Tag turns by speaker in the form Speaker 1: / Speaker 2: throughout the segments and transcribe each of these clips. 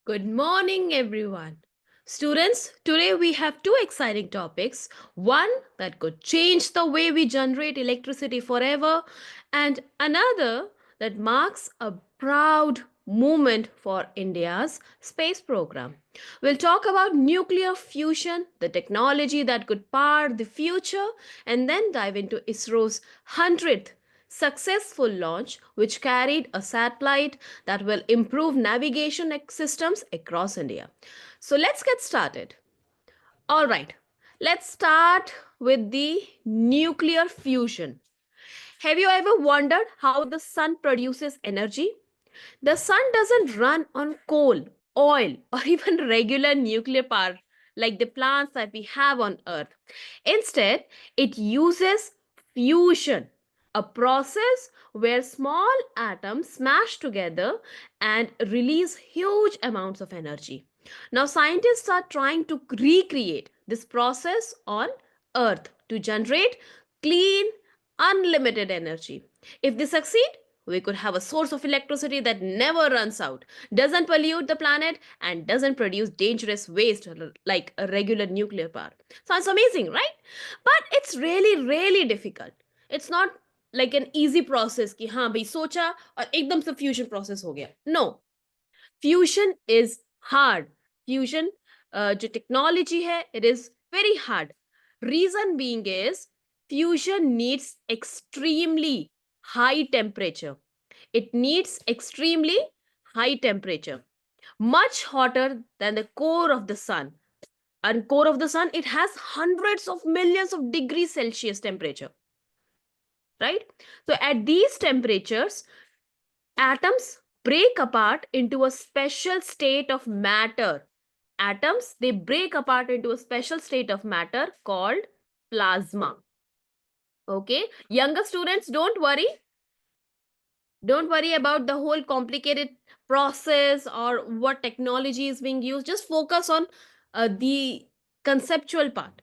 Speaker 1: Good morning, everyone. Students, today we have two exciting topics. One that could change the way we generate electricity forever, and another that marks a proud moment for India's space program. We'll talk about nuclear fusion, the technology that could power the future, and then dive into ISRO's 100th successful launch, which carried a satellite that will improve navigation systems across India. So let's get started. All right, let's start with the nuclear fusion. Have you ever wondered how the sun produces energy? The sun doesn't run on coal, oil, or even regular nuclear power like the plants that we have on Earth. Instead, it uses fusion, a process where small atoms smash together and release huge amounts of energy. Now, scientists are trying to recreate this process on Earth to generate clean, unlimited energy. If they succeed, we could have a source of electricity that never runs out, doesn't pollute the planet, and doesn't produce dangerous waste like a regular nuclear power. Sounds amazing, right? But it's really, really difficult. It's not like an easy process कि हाँ भाई सोचा और एकदम से fusion process हो गया. No, fusion is hard. Fusion जो technology है, it is very hard. Reason being is fusion needs extremely high temperature. It needs extremely high temperature, much hotter than the core of the sun. And core of the sun, it has hundreds of millions of degrees Celsius temperature, right? So at these temperatures, atoms break apart into a special state of matter. Atoms, they break apart into a special state of matter called plasma. Okay, younger students, don't worry about the whole complicated process or what technology is being used. Just focus on the conceptual part.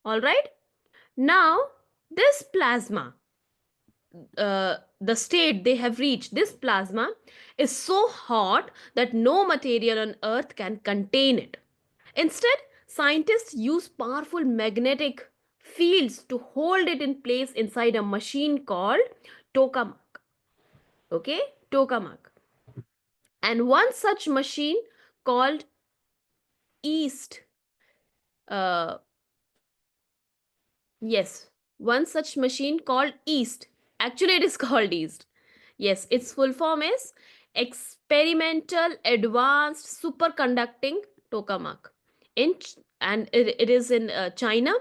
Speaker 1: All right, now this plasma, the state they have reached, this plasma is so hot that no material on earth can contain it. Instead, scientists use powerful magnetic fields to hold it in place inside a machine called tokamak. Okay, tokamak. And one such machine called East, uh, yes, one such machine called East. Actually, it is called East. Yes, its full form is Experimental Advanced Superconducting Tokamak. And it is in China,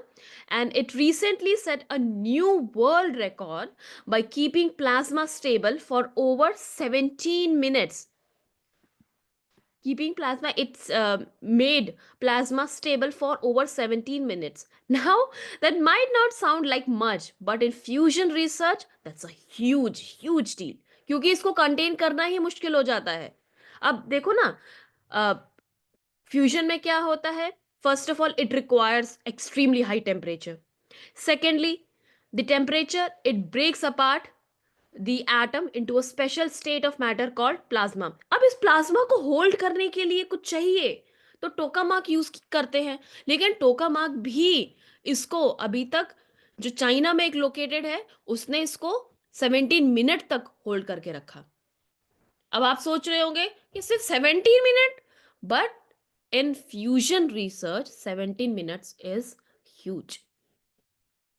Speaker 1: and it recently set a new world record by keeping plasma stable for over 17 minutes. Keeping plasma, it's made plasma stable for over 17 minutes. Now, that might not sound like much, but in fusion research, that's a huge, huge deal. क्योंकि इसको contain करना ही मुश्किल हो जाता है. अब देखो ना, फ्यूजन में क्या होता है? First of all, it requires extremely high temperature. Secondly, the temperature, it breaks apart the atom into a special state of matter called plasma. अब इस प्लाज्मा को होल्ड करने के लिए कुछ चाहिए, तो टोकामाक यूज करते हैं. लेकिन टोकामाक भी इसको अभी तक, जो चाइना में एक लोकेटेड है, उसने इसको 17 मिनट तक होल्ड करके रखा. अब आप सोच रहे होंगे कि सिर्फ 17 minute, but in fusion research 17 minutes is huge,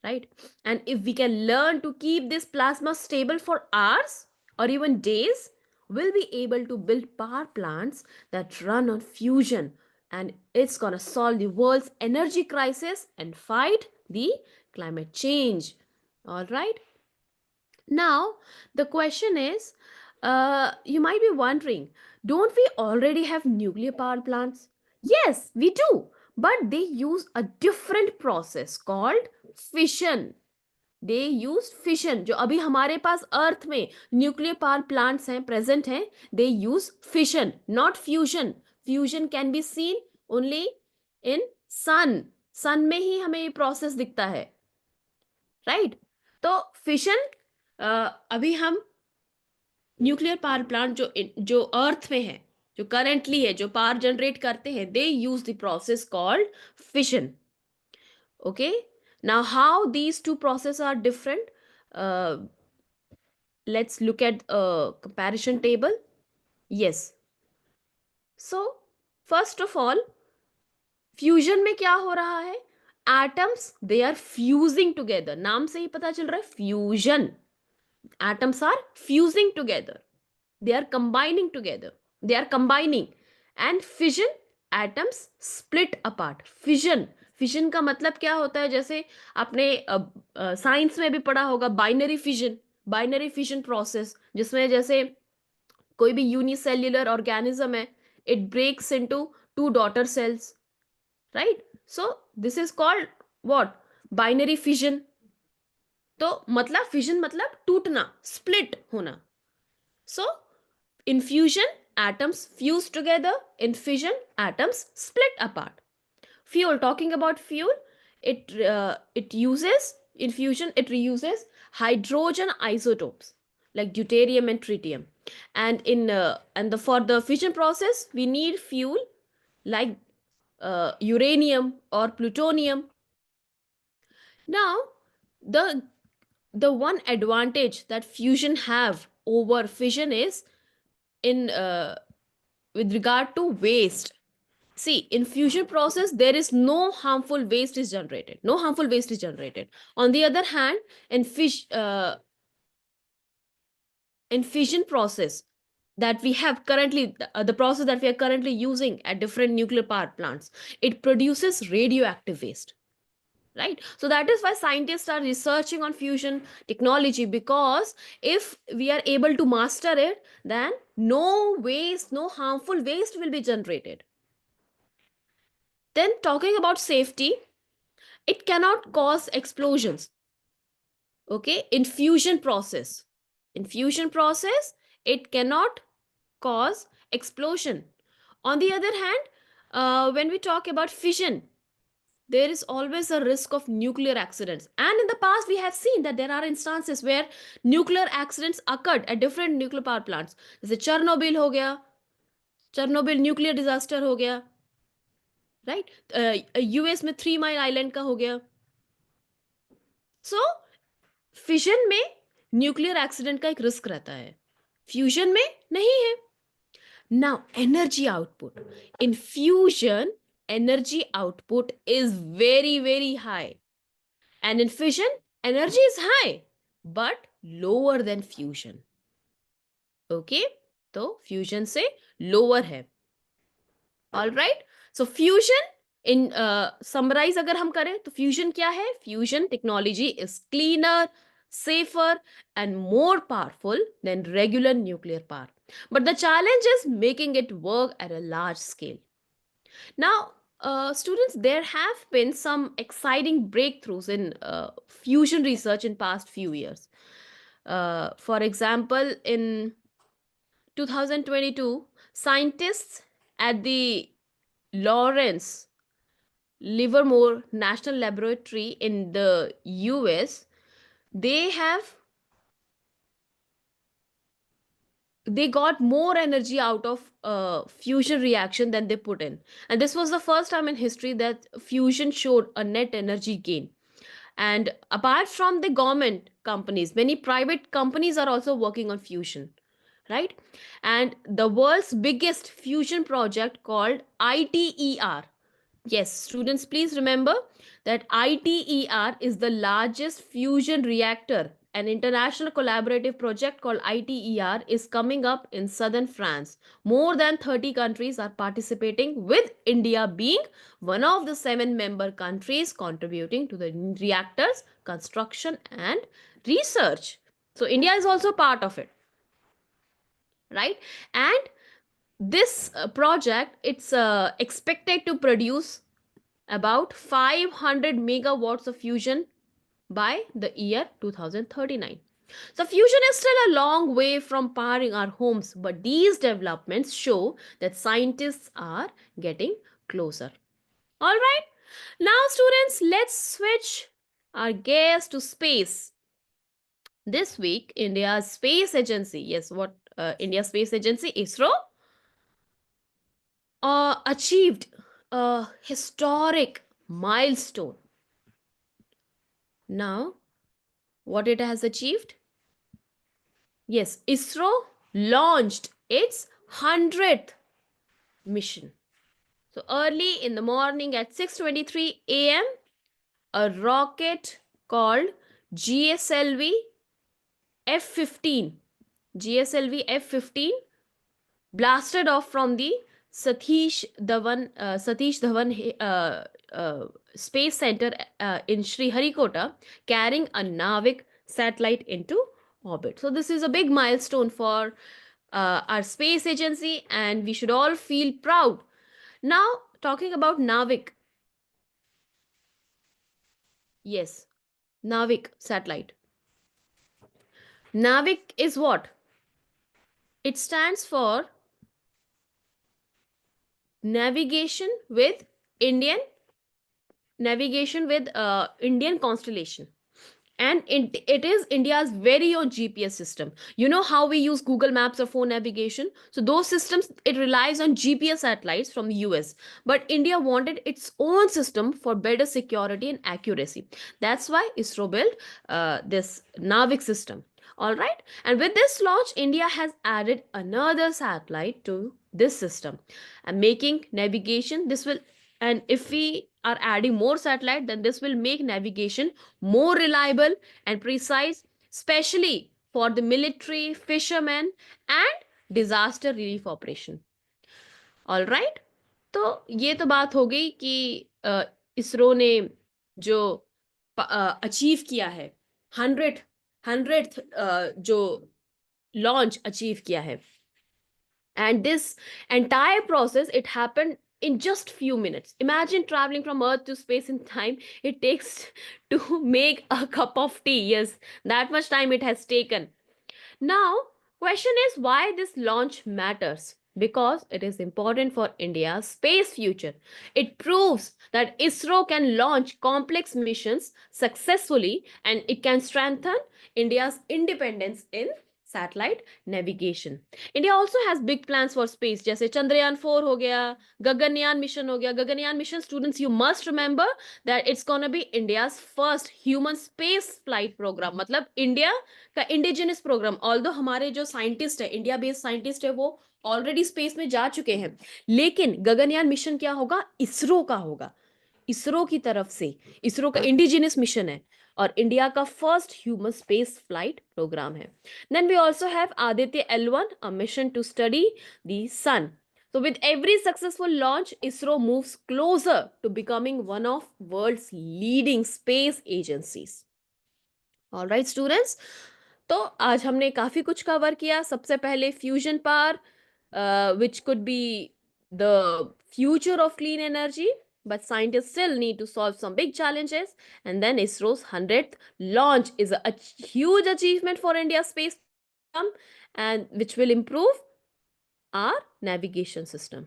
Speaker 1: right? And if we can learn to keep this plasma stable for hours or even days, we'll be able to build power plants that run on fusion, and it's gonna solve the world's energy crisis and fight the climate change. All right. Now, the question is, you might be wondering, don't we already have nuclear power plants? Yes, we do, but they use a different process called fission. They use fission. जो अभी हमारे पास earth में nuclear power plants हैं, present हैं, they use fission, not fusion. Fusion can be seen only in sun. Sun में ही हमें ये प्रोसेस दिखता है, राइट? तो फिशन, अभी हम न्यूक्लियर पावर प्लांट जो जो अर्थ में है, जो करंटली है, जो पावर जनरेट करते हैं, they use the process called fission. Okay, now how these two processes are different, uh, let's look at a comparison table. Yes, so first of all, fusion में क्या हो रहा है? Atoms they are fusing together, नाम से ही पता चल रहा है fusion. Atoms are fusing together, they are combining together, they are combining. And fission, atoms split apart. Fission का मतलब क्या होता है? जैसे आपने साइंस में भी पढ़ा होगा, बाइनरी फिजन प्रोसेस, जिसमें जैसे कोई भी यूनिसेल्युलर ऑर्गेनिज्म है, it breaks into two daughter cells, right? So this is called what? Binary fission. तो मतलब फिजन मतलब टूटना, स्प्लिट होना. So in fusion, atoms fuse together. In fission, atoms split apart. Fuel. Talking about fuel, it uses, in fusion it reuses hydrogen isotopes like deuterium and tritium. And for the fission process, we need fuel like uranium or plutonium. Now, the the one advantage that fusion have over fission is in with regard to waste. See, in fusion process there is no harmful waste is generated, no harmful waste is generated. On the other hand, in fission process that we have currently, the process that we are currently using at different nuclear power plants, it produces radioactive waste, right? So that is why scientists are researching on fusion technology, because if we are able to master it, then no waste, no harmful waste will be generated. Then talking about safety, it cannot cause explosions. Okay, in fusion process it cannot cause explosion. On the other hand, when we talk about fission, there is always a risk of nuclear accidents, and in the past we have seen that there are instances where nuclear accidents occurred at different nuclear power plants. जैसे Chernobyl हो गया, Chernobyl nuclear disaster हो गया, right? US में 3 mile island का हो गया. सो fission में न्यूक्लियर एक्सीडेंट का एक रिस्क रहता है, फ्यूजन में नहीं है. Now energy output in fusion, energy output is very very high, and in fission energy is high but lower than fusion. Okay, तो फ्यूजन से लोअर है. All right, so fusion in summarize अगर हम करें तो फ्यूजन क्या है? Fusion technology is cleaner, safer and more powerful than regular nuclear power, but the challenge is making it work at a large scale. Now, students, there have been some exciting breakthroughs in fusion research in past few years. For example, in 2022, scientists at the Lawrence Livermore National Laboratory in the US, they have they got more energy out of fusion reaction than they put in, and this was the first time in history that fusion showed a net energy gain. And apart from the government companies, many private companies are also working on fusion, right? And the world's biggest fusion project called ITER. Yes, students, please remember that ITER is the largest fusion reactor. An international collaborative project called ITER is coming up in southern France. More than 30 countries are participating, with India being one of the 7 member countries contributing to the reactor's construction and research. So, India is also part of it, right? And this project, it's expected to produce about 500 megawatts of fusion by the year 2039. So fusion is still a long way from powering our homes, but these developments show that scientists are getting closer. All right, now students, let's switch our gaze to space. This week, India's space agency, yes, what India's space agency, ISRO, achieved a historic milestone. Now, what it has achieved? Yes, ISRO launched its 100th mission. So early in the morning at 6:23 a.m., a rocket called GSLV F-15, GSLV F-15 blasted off from the Satish Dhawan Space Center in Sriharikota, carrying a Navik satellite into orbit. So this is a big milestone for our space agency, and we should all feel proud. Now, talking about Navik, yes, Navik satellite. Navik is what? It stands for navigation with Indian Indian constellation. And it is India's very own GPS system. You know how we use Google Maps or phone navigation? So those systems, it relies on GPS satellites from the US. But India wanted its own system for better security and accuracy. That's why ISRO built this Navik system. All right. And with this launch, India has added another satellite to this system and making navigation. This will, and if we are adding more satellite, then this will make navigation more reliable and precise, especially for the military, fishermen, and disaster relief operation. All right. तो ये तो बात हो गई कि इसरो ने जो achieve किया है, 100th जो लॉन्च अचीव किया है. And this entire process, it happened in just few minutes. Imagine traveling from earth to space in time it takes to make a cup of tea. Yes, that much time it has taken. Now, question is why this launch matters. Because it is important for India's space future. It proves that ISRO can launch complex missions successfully, and it can strengthen India's independence in satellite navigation. India also has big plans for space, जैसे चंद्रयान 4 हो गया, Gaganyaan mission हो गया. Gaganyaan mission, students, you must remember that it's gonna be India's first human space flight program. मतलब India का indigenous programme. Although हमारे जो scientist है, इंडिया बेस्ड साइंटिस्ट है, वो ऑलरेडी स्पेस में जा चुके हैं, लेकिन गगनयान मिशन क्या होगा? इसरो का होगा. इसरो की तरफ से, इसरो का इंडिजिनस मिशन है और इंडिया का first human space flight program है. Then we also have Aditya L1, a mission to study the sun. So with every successful launch, ISRO moves closer to becoming one of world's leading space agencies. All right, students. तो आज हमने काफी कुछ cover किया. सबसे पहले fusion power, which could be the future of clean energy, but scientists still need to solve some big challenges. And then ISRO's 100th launch is a huge achievement for India's space program, and which will improve our navigation system.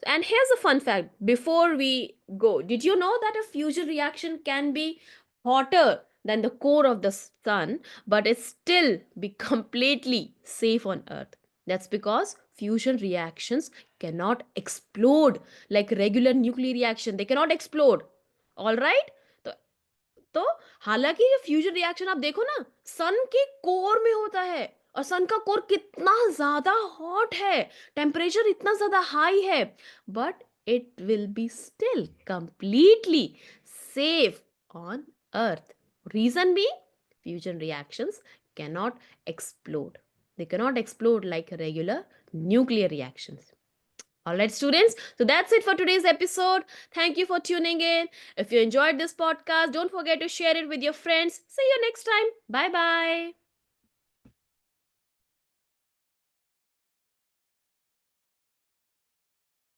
Speaker 1: And here's a fun fact before we go. Did you know that a fusion reaction can be hotter than the core of the sun, but it still be completely safe on Earth? That's because fusion reactions cannot explode like regular nuclear reaction. They cannot explode. All right? तो तो हालांकि ये fusion reaction आप देखो ना, सन के core में होता है, और सन का कोर कितना ज्यादा हॉट है, टेम्परेचर इतना ज्यादा हाई है, but it will be still completely safe on earth. Reason be fusion reactions cannot explode. They cannot explode like regular nuclear reactions. All right, students. So that's it for today's episode. Thank you for tuning in. If you enjoyed this podcast, don't forget to share it with your friends. See you next time. Bye bye.